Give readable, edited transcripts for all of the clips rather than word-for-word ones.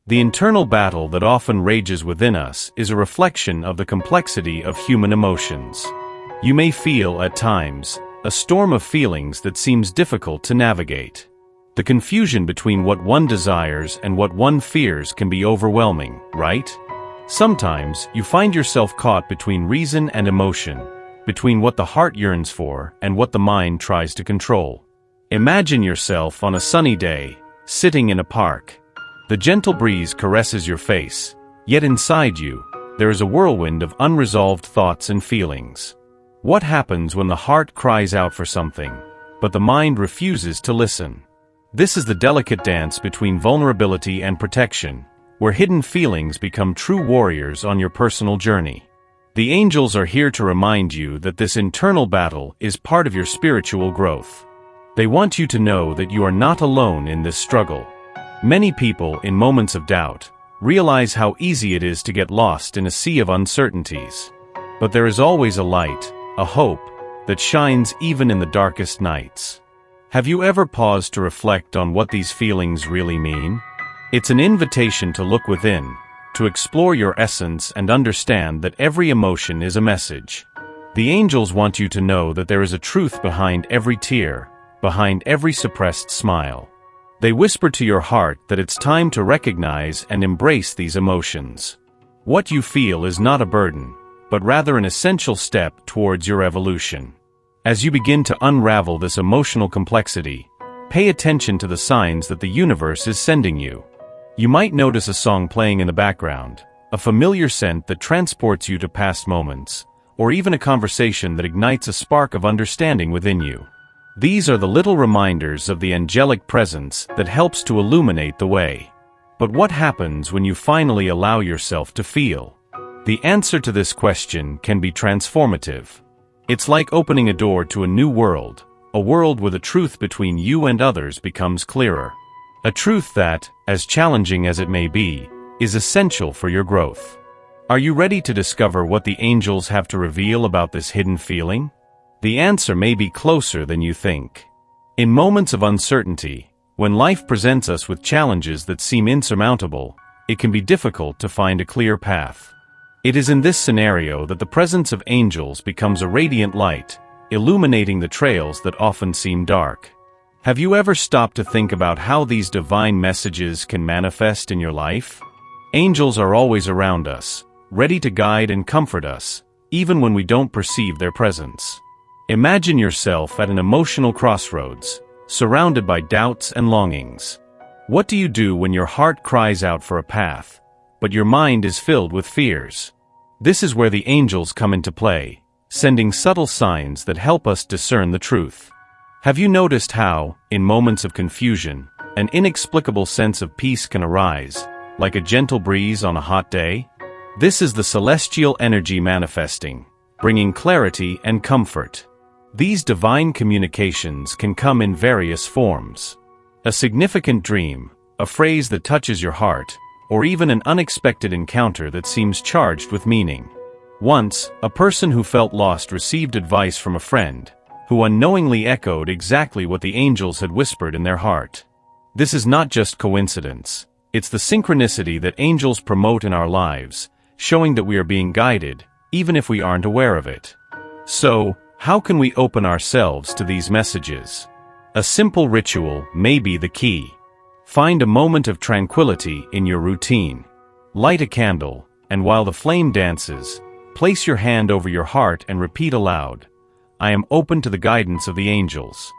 The internal battle that often rages within us is a reflection of the complexity of human emotions. You may feel, at times, a storm of feelings that seems difficult to navigate. The confusion between what one desires and what one fears can be overwhelming, right? Sometimes, you find yourself caught between reason and emotion, between what the heart yearns for and what the mind tries to control. Imagine yourself on a sunny day, sitting in a park. The gentle breeze caresses your face, yet inside you, there is a whirlwind of unresolved thoughts and feelings. What happens when the heart cries out for something, but the mind refuses to listen? This is the delicate dance between vulnerability and protection, where hidden feelings become true warriors on your personal journey. The angels are here to remind you that this internal battle is part of your spiritual growth. They want you to know that you are not alone in this struggle. Many people, in moments of doubt, realize how easy it is to get lost in a sea of uncertainties. But there is always a light, a hope, that shines even in the darkest nights. Have you ever paused to reflect on what these feelings really mean? It's an invitation to look within, to explore your essence and understand that every emotion is a message. The angels want you to know that there is a truth behind every tear, behind every suppressed smile. They whisper to your heart that it's time to recognize and embrace these emotions. What you feel is not a burden, but rather an essential step towards your evolution. As you begin to unravel this emotional complexity, pay attention to the signs that the universe is sending you. You might notice a song playing in the background, a familiar scent that transports you to past moments, or even a conversation that ignites a spark of understanding within you. These are the little reminders of the angelic presence that helps to illuminate the way. But what happens when you finally allow yourself to feel? The answer to this question can be transformative. It's like opening a door to a new world, a world where the truth between you and others becomes clearer. A truth that, as challenging as it may be, is essential for your growth. Are you ready to discover what the angels have to reveal about this hidden feeling? The answer may be closer than you think. In moments of uncertainty, when life presents us with challenges that seem insurmountable, it can be difficult to find a clear path. It is in this scenario that the presence of angels becomes a radiant light, illuminating the trails that often seem dark. Have you ever stopped to think about how these divine messages can manifest in your life? Angels are always around us, ready to guide and comfort us, even when we don't perceive their presence. Imagine yourself at an emotional crossroads, surrounded by doubts and longings. What do you do when your heart cries out for a path, but your mind is filled with fears? This is where the angels come into play, sending subtle signs that help us discern the truth. Have you noticed how, in moments of confusion, an inexplicable sense of peace can arise, like a gentle breeze on a hot day? This is the celestial energy manifesting, bringing clarity and comfort. These divine communications can come in various forms. A significant dream, a phrase that touches your heart, or even an unexpected encounter that seems charged with meaning. Once, a person who felt lost received advice from a friend, who unknowingly echoed exactly what the angels had whispered in their heart. This is not just coincidence. It's the synchronicity that angels promote in our lives, showing that we are being guided, even if we aren't aware of it. So, how can we open ourselves to these messages? A simple ritual may be the key. Find a moment of tranquility in your routine. Light a candle, and while the flame dances, place your hand over your heart and repeat aloud, "I am open to the guidance of the angels."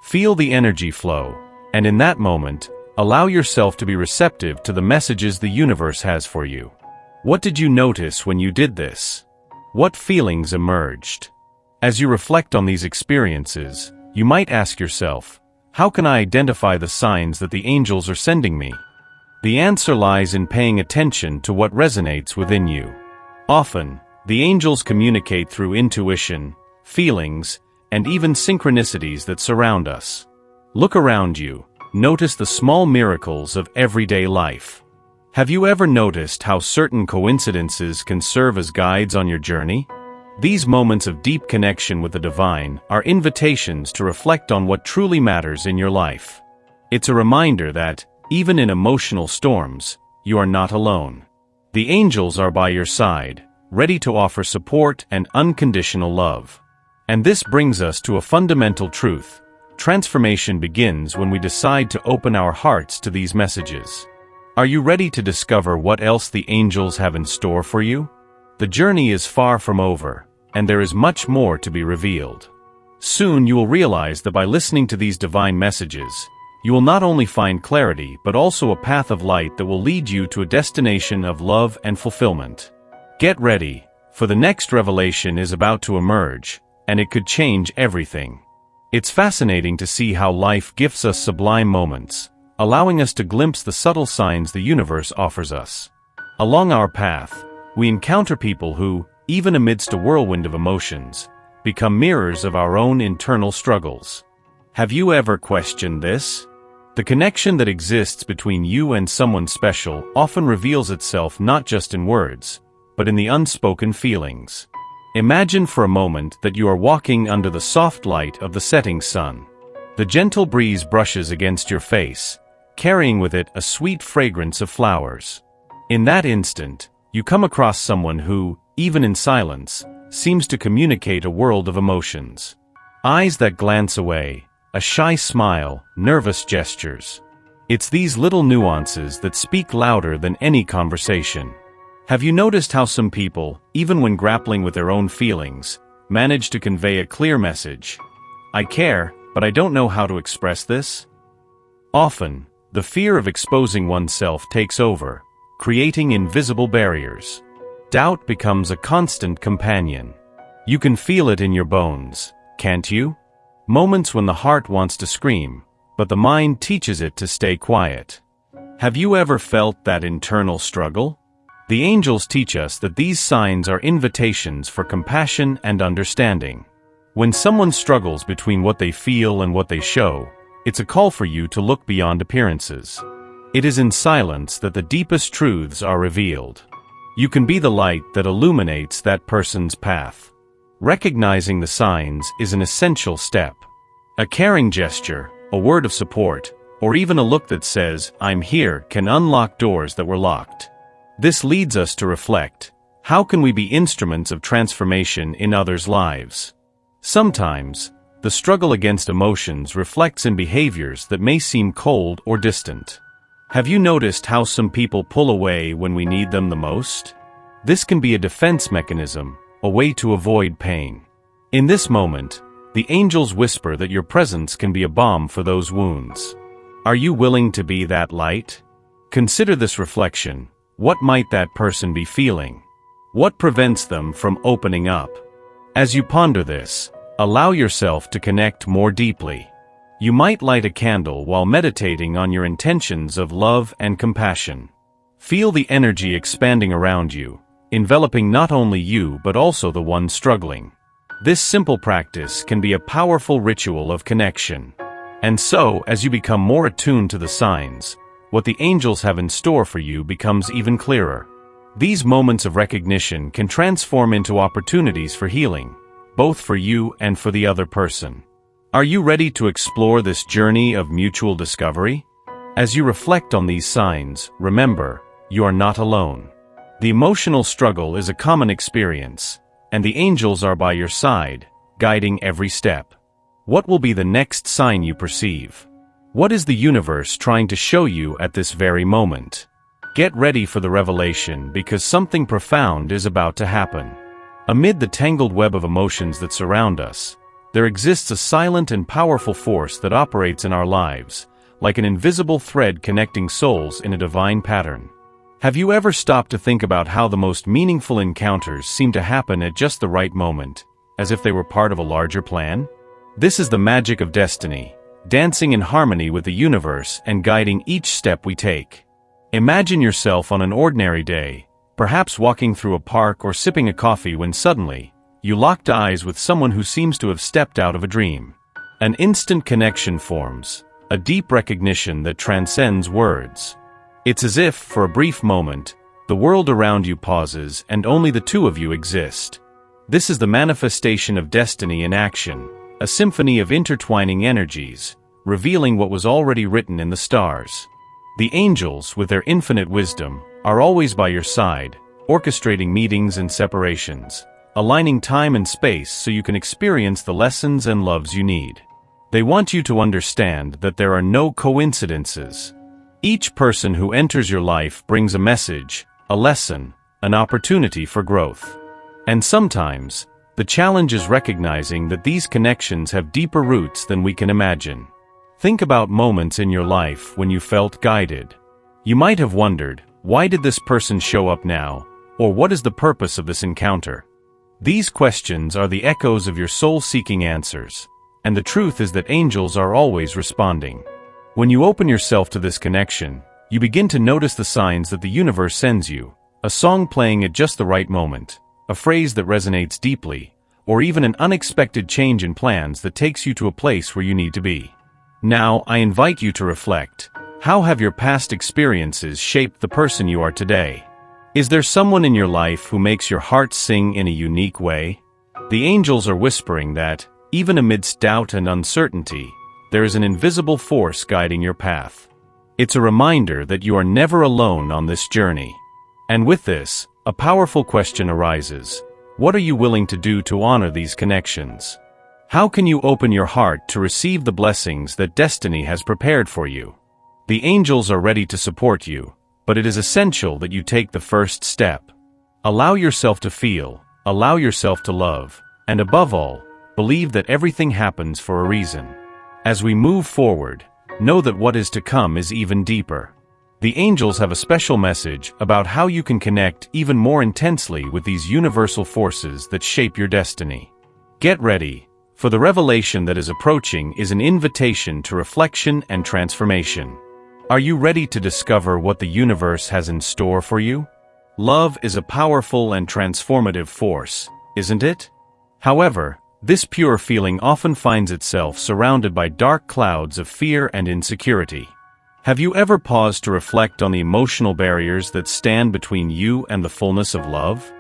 Feel the energy flow, and in that moment, allow yourself to be receptive to the messages the universe has for you. What did you notice when you did this? What feelings emerged? As you reflect on these experiences, you might ask yourself, how can I identify the signs that the angels are sending me? The answer lies in paying attention to what resonates within you. Often, the angels communicate through intuition, feelings, and even synchronicities that surround us. Look around you, notice the small miracles of everyday life. Have you ever noticed how certain coincidences can serve as guides on your journey? These moments of deep connection with the divine are invitations to reflect on what truly matters in your life. It's a reminder that, even in emotional storms, you are not alone. The angels are by your side, ready to offer support and unconditional love. And this brings us to a fundamental truth. Transformation begins when we decide to open our hearts to these messages. Are you ready to discover what else the angels have in store for you? The journey is far from over, and there is much more to be revealed. Soon you will realize that by listening to these divine messages, you will not only find clarity but also a path of light that will lead you to a destination of love and fulfillment. Get ready, for the next revelation is about to emerge, and it could change everything. It's fascinating to see how life gifts us sublime moments, allowing us to glimpse the subtle signs the universe offers us. Along our path, we encounter people who, even amidst a whirlwind of emotions, become mirrors of our own internal struggles. Have you ever questioned this? The connection that exists between you and someone special often reveals itself not just in words, but in the unspoken feelings. Imagine for a moment that you are walking under the soft light of the setting sun. The gentle breeze brushes against your face, carrying with it a sweet fragrance of flowers. In that instant, you come across someone who, even in silence, seems to communicate a world of emotions. Eyes that glance away, a shy smile, nervous gestures. It's these little nuances that speak louder than any conversation. Have you noticed how some people, even when grappling with their own feelings, manage to convey a clear message? I care, but I don't know how to express this. Often, the fear of exposing oneself takes over, creating invisible barriers. Doubt becomes a constant companion. You can feel it in your bones, can't you? Moments when the heart wants to scream, but the mind teaches it to stay quiet. Have you ever felt that internal struggle? The angels teach us that these signs are invitations for compassion and understanding. When someone struggles between what they feel and what they show, it's a call for you to look beyond appearances. It is in silence that the deepest truths are revealed. You can be the light that illuminates that person's path. Recognizing the signs is an essential step. A caring gesture, a word of support, or even a look that says, "I'm here," can unlock doors that were locked. This leads us to reflect, how can we be instruments of transformation in others' lives? Sometimes, the struggle against emotions reflects in behaviors that may seem cold or distant. Have you noticed how some people pull away when we need them the most? This can be a defense mechanism, a way to avoid pain. In this moment, the angels whisper that your presence can be a balm for those wounds. Are you willing to be that light? Consider this reflection. What might that person be feeling? What prevents them from opening up? As you ponder this, allow yourself to connect more deeply. You might light a candle while meditating on your intentions of love and compassion. Feel the energy expanding around you, enveloping not only you but also the one struggling. This simple practice can be a powerful ritual of connection. And so, as you become more attuned to the signs, what the angels have in store for you becomes even clearer. These moments of recognition can transform into opportunities for healing, both for you and for the other person. Are you ready to explore this journey of mutual discovery? As you reflect on these signs, remember, you are not alone. The emotional struggle is a common experience, and the angels are by your side, guiding every step. What will be the next sign you perceive? What is the universe trying to show you at this very moment? Get ready for the revelation because something profound is about to happen. Amid the tangled web of emotions that surround us, there exists a silent and powerful force that operates in our lives, like an invisible thread connecting souls in a divine pattern. Have you ever stopped to think about how the most meaningful encounters seem to happen at just the right moment, as if they were part of a larger plan? This is the magic of destiny, dancing in harmony with the universe and guiding each step we take. Imagine yourself on an ordinary day, perhaps walking through a park or sipping a coffee when suddenly, you locked eyes with someone who seems to have stepped out of a dream. An instant connection forms, a deep recognition that transcends words. It's as if, for a brief moment, the world around you pauses and only the two of you exist. This is the manifestation of destiny in action, a symphony of intertwining energies, revealing what was already written in the stars. The angels, with their infinite wisdom, are always by your side, orchestrating meetings and separations, aligning time and space so you can experience the lessons and loves you need. They want you to understand that there are no coincidences. Each person who enters your life brings a message, a lesson, an opportunity for growth. And sometimes, the challenge is recognizing that these connections have deeper roots than we can imagine. Think about moments in your life when you felt guided. You might have wondered, why did this person show up now? Or what is the purpose of this encounter? These questions are the echoes of your soul seeking answers. And the truth is that angels are always responding. When you open yourself to this connection, you begin to notice the signs that the universe sends you. A song playing at just the right moment, a phrase that resonates deeply, or even an unexpected change in plans that takes you to a place where you need to be. Now, I invite you to reflect. How have your past experiences shaped the person you are today? Is there someone in your life who makes your heart sing in a unique way? The angels are whispering that, even amidst doubt and uncertainty, there is an invisible force guiding your path. It's a reminder that you are never alone on this journey. And with this, a powerful question arises. What are you willing to do to honor these connections? How can you open your heart to receive the blessings that destiny has prepared for you? The angels are ready to support you, but it is essential that you take the first step. Allow yourself to feel, allow yourself to love, and above all, believe that everything happens for a reason. As we move forward, know that what is to come is even deeper. The angels have a special message about how you can connect even more intensely with these universal forces that shape your destiny. Get ready, for the revelation that is approaching is an invitation to reflection and transformation. Are you ready to discover what the universe has in store for you? Love is a powerful and transformative force, isn't it? However, this pure feeling often finds itself surrounded by dark clouds of fear and insecurity. Have you ever paused to reflect on the emotional barriers that stand between you and the fullness of love?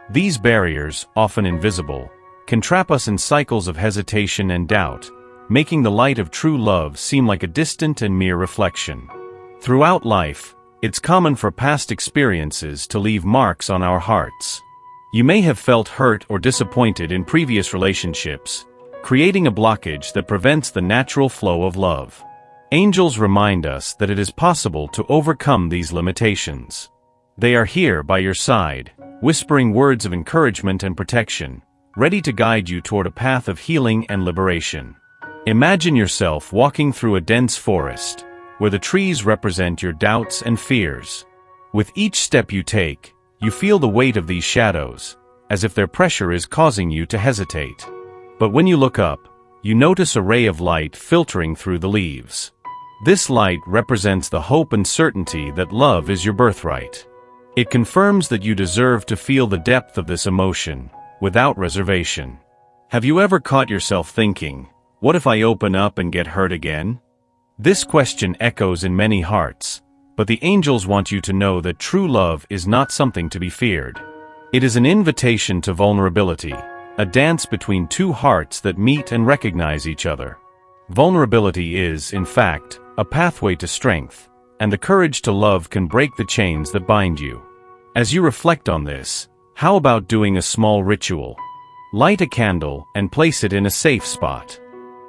These barriers, often invisible, can trap us in cycles of hesitation and doubt, making the light of true love seem like a distant and mere reflection. Throughout life, it's common for past experiences to leave marks on our hearts. You may have felt hurt or disappointed in previous relationships, creating a blockage that prevents the natural flow of love. Angels remind us that it is possible to overcome these limitations. They are here by your side, whispering words of encouragement and protection, ready to guide you toward a path of healing and liberation. Imagine yourself walking through a dense forest, where the trees represent your doubts and fears. With each step you take, you feel the weight of these shadows, as if their pressure is causing you to hesitate. But when you look up, you notice a ray of light filtering through the leaves. This light represents the hope and certainty that love is your birthright. It confirms that you deserve to feel the depth of this emotion, without reservation. Have you ever caught yourself thinking, what if I open up and get hurt again? This question echoes in many hearts, but the angels want you to know that true love is not something to be feared. It is an invitation to vulnerability, a dance between two hearts that meet and recognize each other. Vulnerability is, in fact, a pathway to strength, and the courage to love can break the chains that bind you. As you reflect on this, how about doing a small ritual? Light a candle and place it in a safe spot.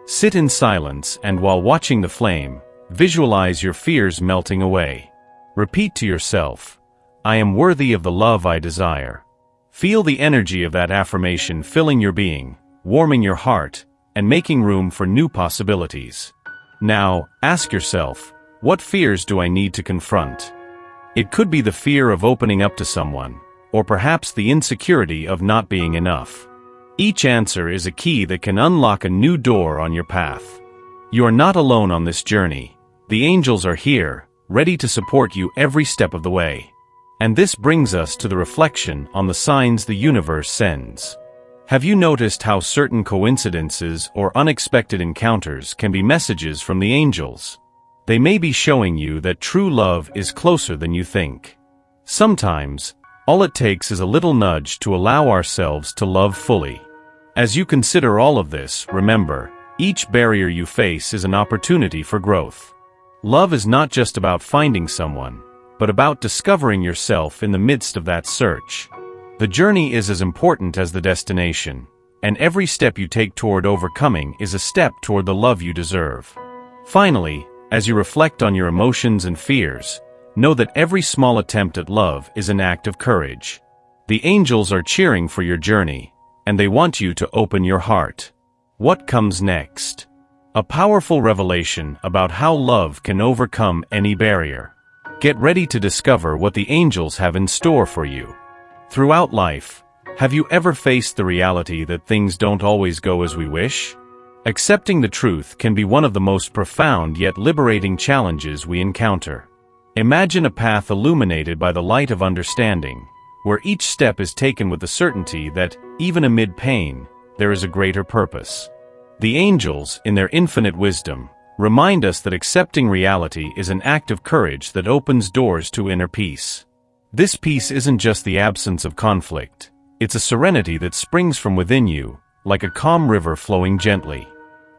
Sit in silence and while watching the flame, visualize your fears melting away. Repeat to yourself, I am worthy of the love I desire. Feel the energy of that affirmation filling your being, warming your heart, and making room for new possibilities. Now, ask yourself, what fears do I need to confront? It could be the fear of opening up to someone, or perhaps the insecurity of not being enough. Each answer is a key that can unlock a new door on your path. You are not alone on this journey. The angels are here, ready to support you every step of the way. And this brings us to the reflection on the signs the universe sends. Have you noticed how certain coincidences or unexpected encounters can be messages from the angels? They may be showing you that true love is closer than you think. Sometimes, all it takes is a little nudge to allow ourselves to love fully. As you consider all of this, remember, each barrier you face is an opportunity for growth. Love is not just about finding someone, but about discovering yourself in the midst of that search. The journey is as important as the destination, and every step you take toward overcoming is a step toward the love you deserve. Finally, as you reflect on your emotions and fears, know that every small attempt at love is an act of courage. The angels are cheering for your journey, and they want you to open your heart. What comes next? A powerful revelation about how love can overcome any barrier. Get ready to discover what the angels have in store for you. Throughout life, have you ever faced the reality that things don't always go as we wish? Accepting the truth can be one of the most profound yet liberating challenges we encounter. Imagine a path illuminated by the light of understanding, where each step is taken with the certainty that, even amid pain, there is a greater purpose. The angels, in their infinite wisdom, remind us that accepting reality is an act of courage that opens doors to inner peace. This peace isn't just the absence of conflict, it's a serenity that springs from within you, like a calm river flowing gently.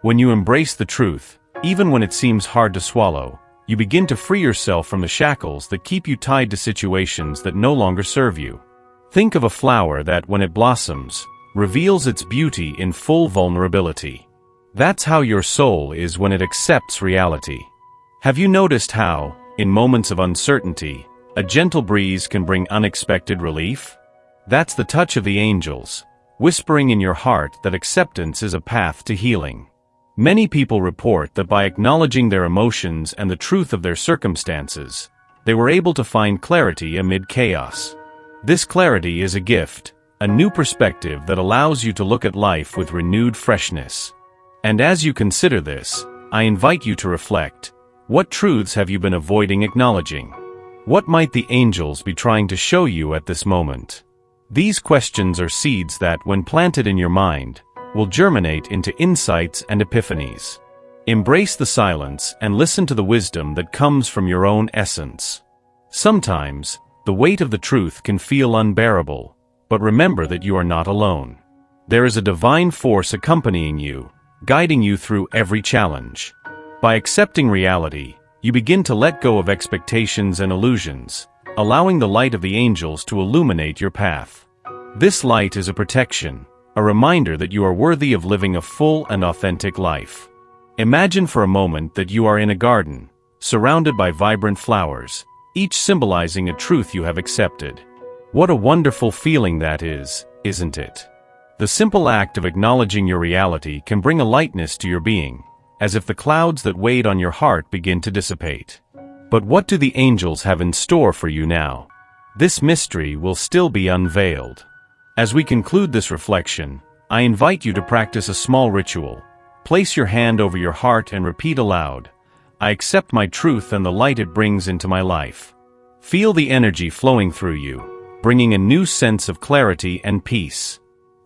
When you embrace the truth, even when it seems hard to swallow, you begin to free yourself from the shackles that keep you tied to situations that no longer serve you. Think of a flower that, when it blossoms, reveals its beauty in full vulnerability. That's how your soul is when it accepts reality. Have you noticed how, in moments of uncertainty, a gentle breeze can bring unexpected relief? That's the touch of the angels, whispering in your heart that acceptance is a path to healing. Many people report that by acknowledging their emotions and the truth of their circumstances, they were able to find clarity amid chaos. This clarity is a gift, a new perspective that allows you to look at life with renewed freshness. And as you consider this, I invite you to reflect. What truths have you been avoiding acknowledging? What might the angels be trying to show you at this moment? These questions are seeds that, when planted in your mind, will germinate into insights and epiphanies. Embrace the silence and listen to the wisdom that comes from your own essence. Sometimes, the weight of the truth can feel unbearable, but remember that you are not alone. There is a divine force accompanying you, guiding you through every challenge. By accepting reality, you begin to let go of expectations and illusions, allowing the light of the angels to illuminate your path. This light is a protection, a reminder that you are worthy of living a full and authentic life. Imagine for a moment that you are in a garden, surrounded by vibrant flowers, each symbolizing a truth you have accepted. What a wonderful feeling that is, isn't it? The simple act of acknowledging your reality can bring a lightness to your being, as if the clouds that weighed on your heart begin to dissipate. But what do the angels have in store for you now? This mystery will still be unveiled. As we conclude this reflection, I invite you to practice a small ritual. Place your hand over your heart and repeat aloud, "I accept my truth and the light it brings into my life." Feel the energy flowing through you, bringing a new sense of clarity and peace.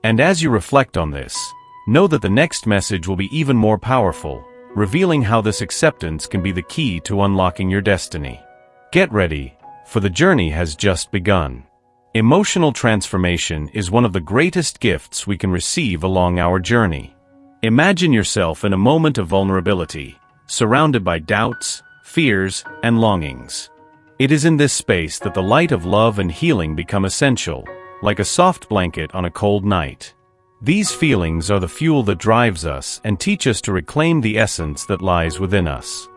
And as you reflect on this, know that the next message will be even more powerful, revealing how this acceptance can be the key to unlocking your destiny. Get ready, for the journey has just begun. Emotional transformation is one of the greatest gifts we can receive along our journey. Imagine yourself in a moment of vulnerability, surrounded by doubts, fears, and longings. It is in this space that the light of love and healing become essential, like a soft blanket on a cold night. These feelings are the fuel that drives us and teach us to reclaim the essence that lies within us.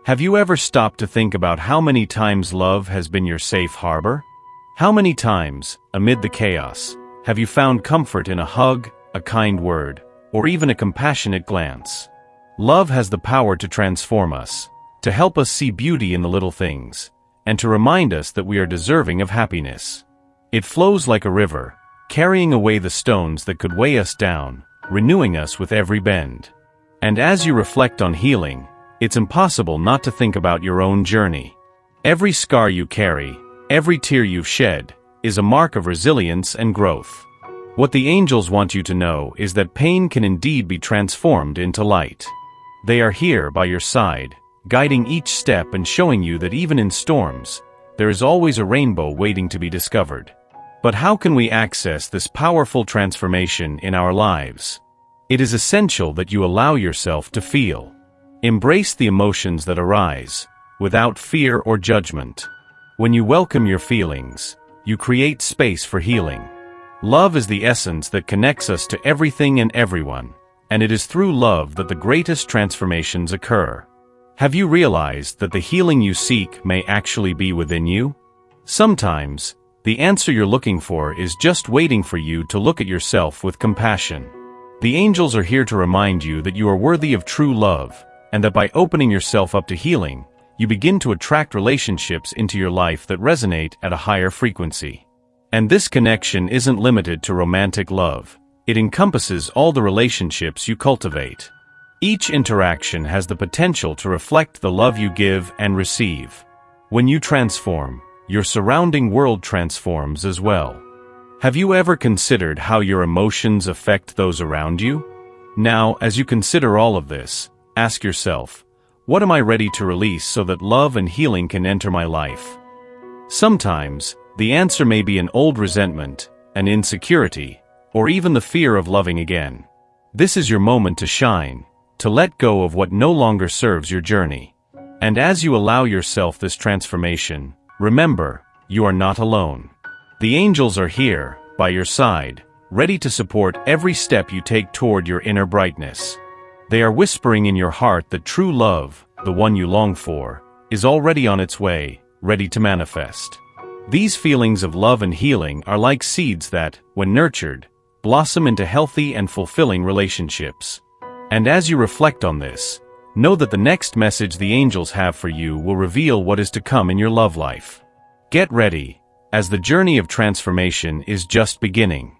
Have you ever stopped to think about how many times love has been your safe harbor? How many times, amid the chaos, have you found comfort in a hug, a kind word, or even a compassionate glance? Love has the power to transform us, to help us see beauty in the little things, and to remind us that we are deserving of happiness. It flows like a river, carrying away the stones that could weigh us down, renewing us with every bend. And as you reflect on healing, it's impossible not to think about your own journey. Every scar you carry, every tear you've shed, is a mark of resilience and growth. What the angels want you to know is that pain can indeed be transformed into light. They are here by your side, guiding each step and showing you that even in storms, there is always a rainbow waiting to be discovered. But how can we access this powerful transformation in our lives? It is essential that you allow yourself to feel. Embrace the emotions that arise, without fear or judgment. When you welcome your feelings, you create space for healing. Love is the essence that connects us to everything and everyone, and it is through love that the greatest transformations occur. Have you realized that the healing you seek may actually be within you? Sometimes, the answer you're looking for is just waiting for you to look at yourself with compassion. The angels are here to remind you that you are worthy of true love, and that by opening yourself up to healing, you begin to attract relationships into your life that resonate at a higher frequency. And this connection isn't limited to romantic love. It encompasses all the relationships you cultivate. Each interaction has the potential to reflect the love you give and receive. When you transform, your surrounding world transforms as well. Have you ever considered how your emotions affect those around you? Now, as you consider all of this, ask yourself, what am I ready to release so that love and healing can enter my life? Sometimes, the answer may be an old resentment, an insecurity, or even the fear of loving again. This is your moment to shine, to let go of what no longer serves your journey. And as you allow yourself this transformation, remember, you are not alone. The angels are here, by your side, ready to support every step you take toward your inner brightness. They are whispering in your heart that true love, the one you long for, is already on its way, ready to manifest. These feelings of love and healing are like seeds that, when nurtured, blossom into healthy and fulfilling relationships. And as you reflect on this, know that the next message the angels have for you will reveal what is to come in your love life. Get ready, as the journey of transformation is just beginning.